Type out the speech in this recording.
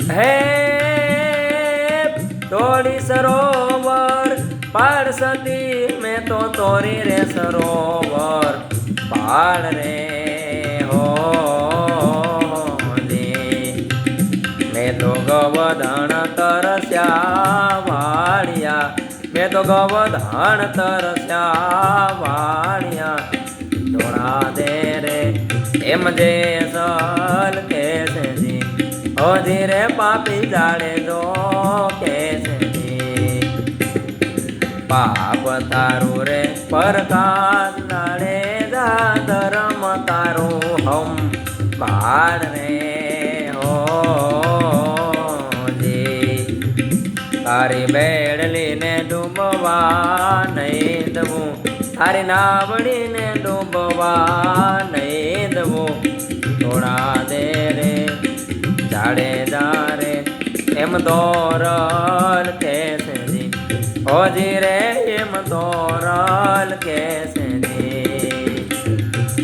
હે તોડી સરોવર પાડ સતી મેં તો તોરી રે સરોવર પાડ રે હો મેં તો ગવધણ તરસ્યા વાળિયા મેં તો ગવધણ તરસ્યા વાળિયા ધોળા દે રે એમ જે સલ કે છે જી હજી રે પાપી જાડે જો કે છે જી પાપ તારું રે પરકાશ જાડે જા ધર્મ તારું હમ પાડ રે હો જી તારી બેડલીને ડૂબવા નહીં દવું તારી નાવડીને ડૂબવા નહીં દવું થોડા દે રે જાડે જારે એમ દોરલ કે છે જી હોજી રે એમ દોરલ કે છે જી